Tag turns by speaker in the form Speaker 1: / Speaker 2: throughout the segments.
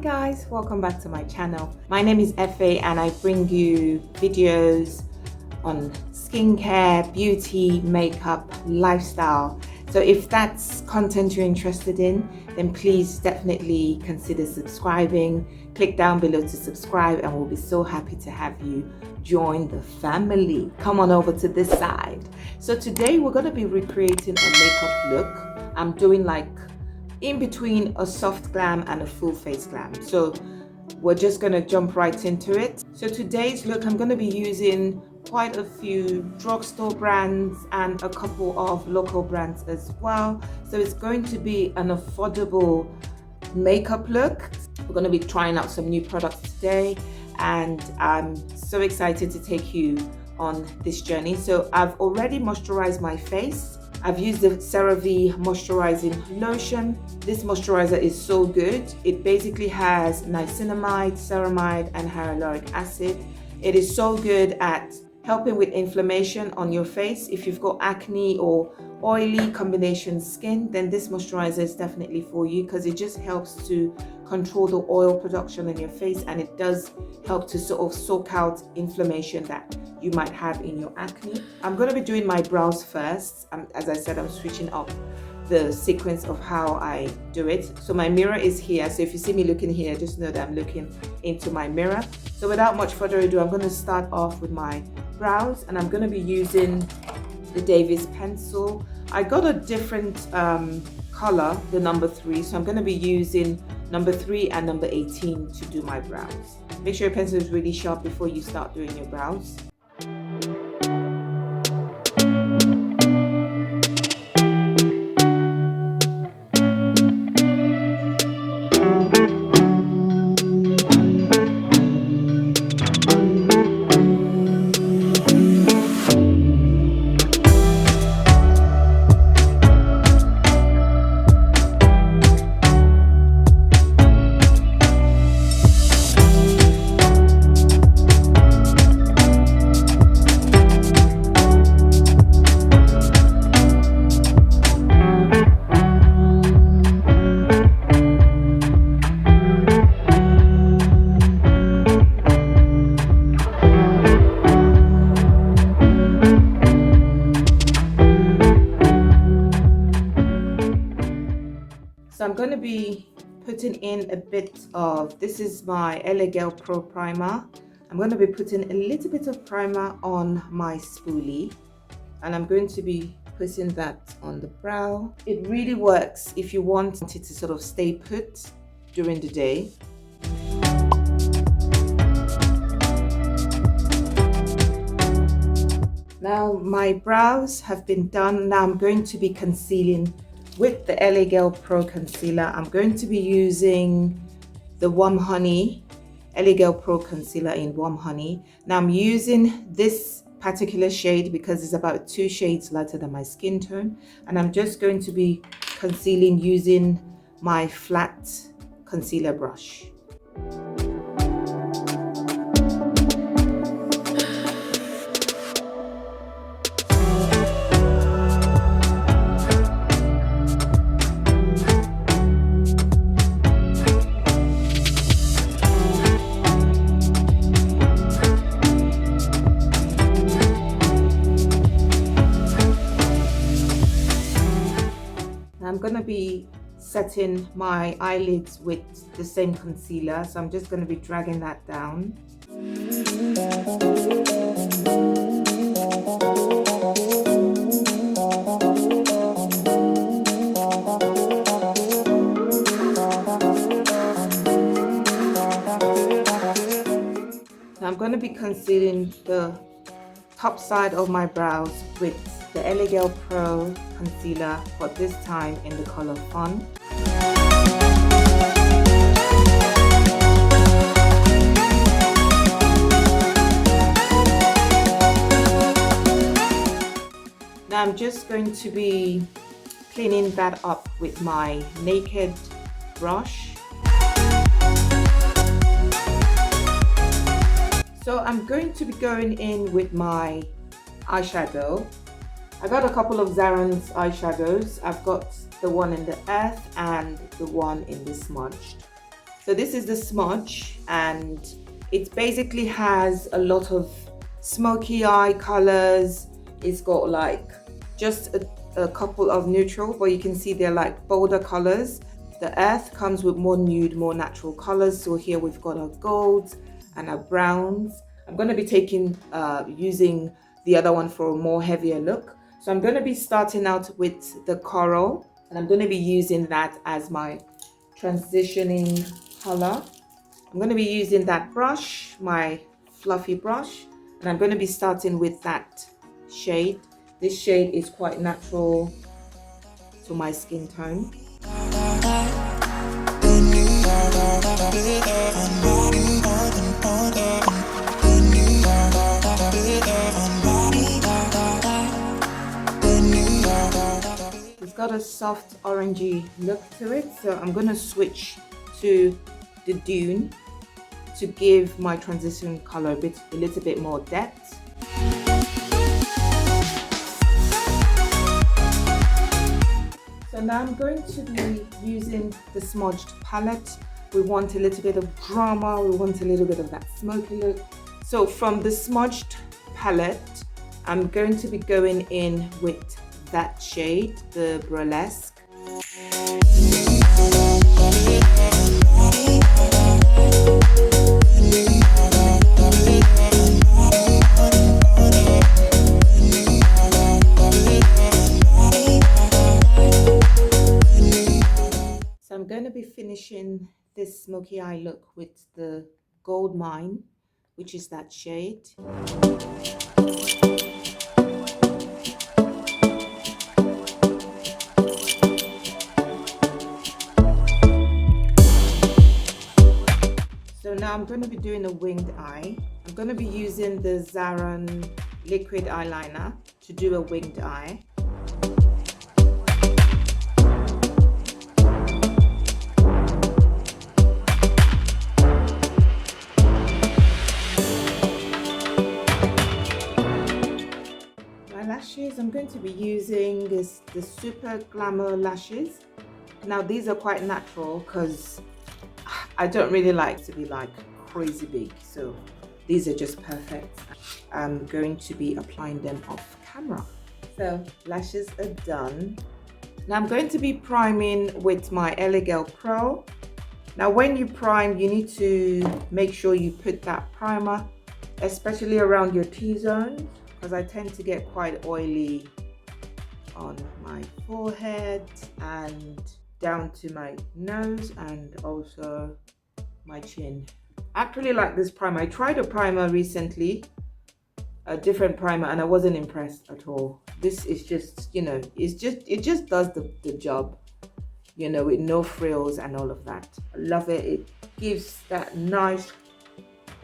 Speaker 1: guys, welcome back to my channel. My name is Efe and I bring you videos on skincare, beauty, makeup, lifestyle. So if that's content you're interested in, then please definitely consider subscribing. Click down below to subscribe and we'll be so happy to have you join the family. Come on over to this side. So today we're going to be recreating a makeup look. I'm doing like in between a soft glam and a full face glam. So we're just going to jump right into it. So today's look, I'm going to be using quite a few drugstore brands and a couple of local brands as well. So it's going to be an affordable makeup look. We're going to be trying out some new products today and I'm so excited to take you on this journey. So I've already moisturized my face. I've used the CeraVe moisturizing lotion. This moisturizer is so good. It basically has niacinamide, ceramide, and hyaluronic acid. It is so good at helping with inflammation on your face. If you've got acne or oily combination skin, then this moisturizer is definitely for you because it just helps to control the oil production in your face, and it does help to sort of soak out inflammation that you might have in your acne. I'm going to be doing my brows first. As I said, I'm switching up the sequence of how I do it. So my mirror is here. So if you see me looking here, just know that I'm looking into my mirror. So without much further ado, I'm going to start off with my brows and I'm going to be using the Davis pencil. I got a different color, the number 3. So I'm going to be using number 3 and number 18 to do my brows. Make sure your pencil is really sharp before you start doing your brows. So I'm going to be putting in a bit of, this is my LA Girl Pro Primer. I'm going to be putting a little bit of primer on my spoolie and I'm going to be putting that on the brow. It really works if you want it to sort of stay put during the day. Now my brows have been done. Now I'm going to be concealing with the LA Girl Pro Concealer. I'm going to be using the Warm Honey, LA Girl Pro Concealer in Warm Honey. Now I'm using this particular shade because it's about 2 shades lighter than my skin tone. And I'm just going to be concealing using my flat concealer brush. I'm going to be setting my eyelids with the same concealer, so I'm just going to be dragging that down. Now I'm going to be concealing the top side of my brows with the LA Girl Pro Concealer, but this time in the color Fawn. Now I'm just going to be cleaning that up with my naked brush. So I'm going to be going in with my eyeshadow. I got a couple of Zaron's eyeshadows. I've got the one in the earth and the one in the smudged. So this is the smudge, and it basically has a lot of smoky eye colors. It's got like just a couple of neutral, but you can see they're like bolder colors. The earth comes with more nude, more natural colors. So here we've got our golds and our browns. I'm going to be using the other one for a more heavier look. So I'm going to be starting out with the coral, and I'm going to be using that as my transitioning color. I'm going to be using that brush, my fluffy brush, and I'm going to be starting with that shade. This shade is quite natural to my skin tone. It's got a soft orangey look to it, so I'm going to switch to the Dune to give my transition color a little bit more depth. So now I'm going to be using the smudged palette. We want a little bit of drama, we want a little bit of that smoky look. So from the smudged palette, I'm going to be going in with that shade, the Burlesque. So I'm going to be finishing this smoky eye look with the Gold Mine, which is that shade. So now I'm going to be doing a winged eye. I'm going to be using the Zaron liquid eyeliner to do a winged eye. Lashes, I'm going to be using the Super Glamour lashes. Now these are quite natural because I don't really like to be like crazy big, so these are just perfect. I'm going to be applying them off camera. So lashes are done. Now I'm going to be priming with my EYEBROW. Now when you prime, you need to make sure you put that primer, especially around your T-zones, because I tend to get quite oily on my forehead and down to my nose and also my chin. I actually like this primer. I tried a primer recently, a different primer, and I wasn't impressed at all. This is just, you know, it just does the job, you know, with no frills and all of that. I love it. It gives that nice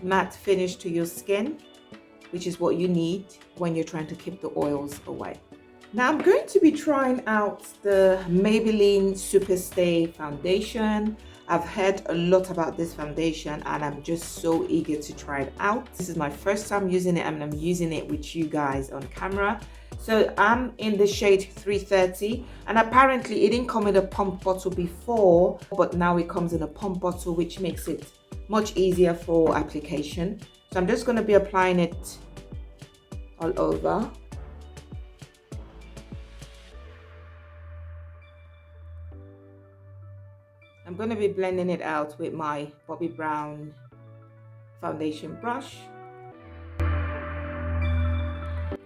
Speaker 1: matte finish to your skin, which is what you need when you're trying to keep the oils away. Now I'm going to be trying out the Maybelline Superstay foundation. I've heard a lot about this foundation and I'm just so eager to try it out. This is my first time using it and I'm using it with you guys on camera. So I'm in the shade 330 and apparently it didn't come in a pump bottle before, but now it comes in a pump bottle, which makes it much easier for application. So I'm just going to be applying it all over. I'm going to be blending it out with my Bobbi Brown foundation brush.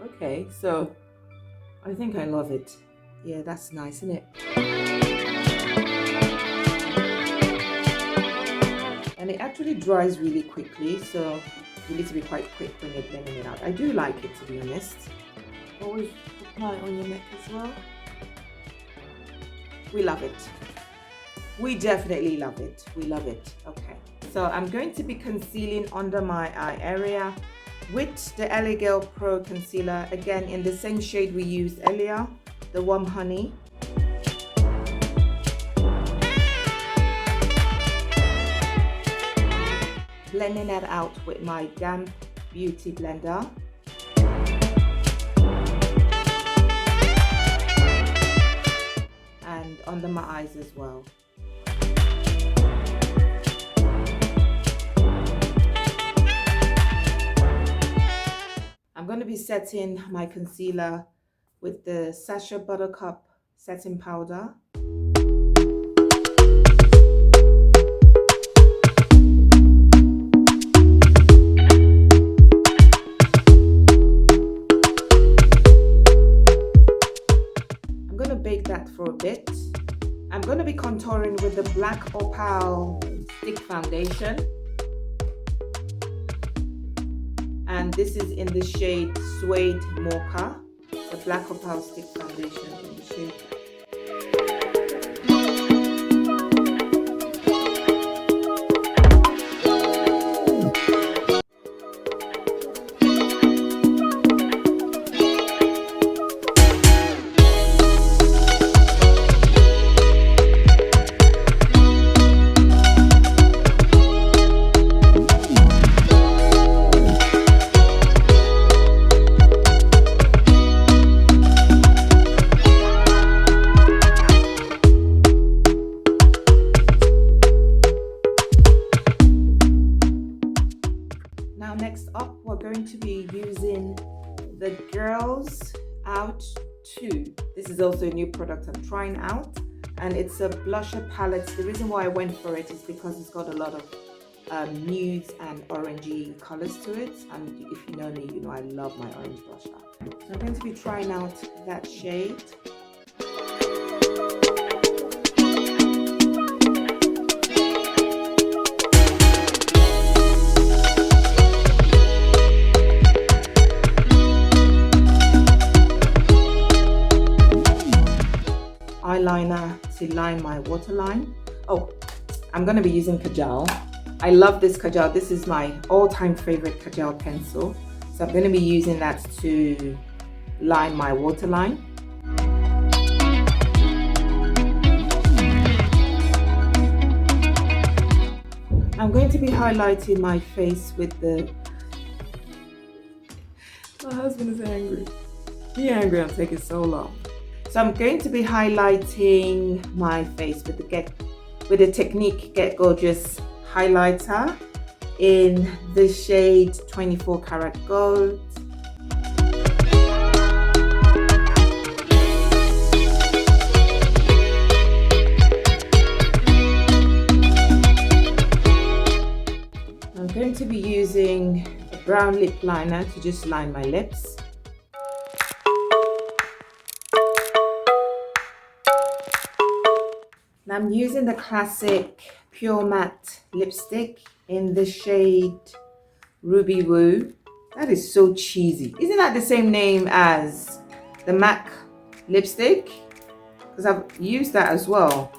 Speaker 1: Okay, so I think I love it. Yeah, that's nice, isn't it? And it actually dries really quickly, so you need to be quite quick when you're blending it out. I do like it, to be honest. Always apply it on your neck as well. We love it. We definitely love it. We love it. Okay, so I'm going to be concealing under my eye area with the LA Girl Pro Concealer, again in the same shade we used earlier, the Warm Honey. Blending that out with my damp beauty blender. And under my eyes as well. be setting my concealer with the Sasha Buttercup setting powder. I'm going to bake that for a bit. I'm going to be contouring with the black Opal stick foundation. And this is in the shade Suede Mocha, the black Opal stick foundation in the shade. Now next up, we're going to be using the Girls Out 2. This is also a new product I'm trying out, and it's a blusher palette. The reason why I went for it is because it's got a lot of nudes and orangey colors to it, and if you know me, you know I love my orange blusher. So I'm going to be trying out that shade. Eyeliner to line my waterline. Oh, I'm going to be using Kajal. I love this Kajal. This is my all-time favorite Kajal pencil. So I'm going to be using that to line my waterline. I'm going to be highlighting my face with the... My husband is angry. Be angry, I'm taking so long. So I'm going to be highlighting my face with the Tecnic Get Gorgeous highlighter in the shade 24 Karat Gold. I'm going to be using a brown lip liner to just line my lips. Now I'm using the classic Pure Matte lipstick in the shade Ruby Woo. That is so cheesy. Isn't that the same name as the MAC lipstick? Because I've used that as well.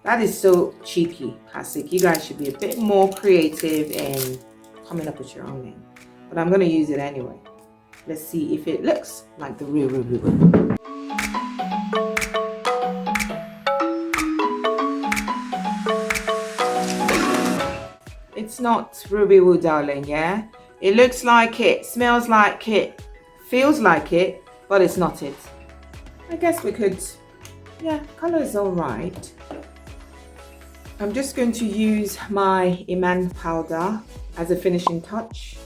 Speaker 1: That is so cheeky, classic. You guys should be a bit more creative in coming up with your own name. But I'm going to use it anyway. Let's see if it looks like the real Ruby Woo. It's not Ruby Woo, darling, yeah? It looks like it, smells like it, feels like it, but it's not it. I guess we could, yeah, color is all right. I'm just going to use my Iman powder as a finishing touch.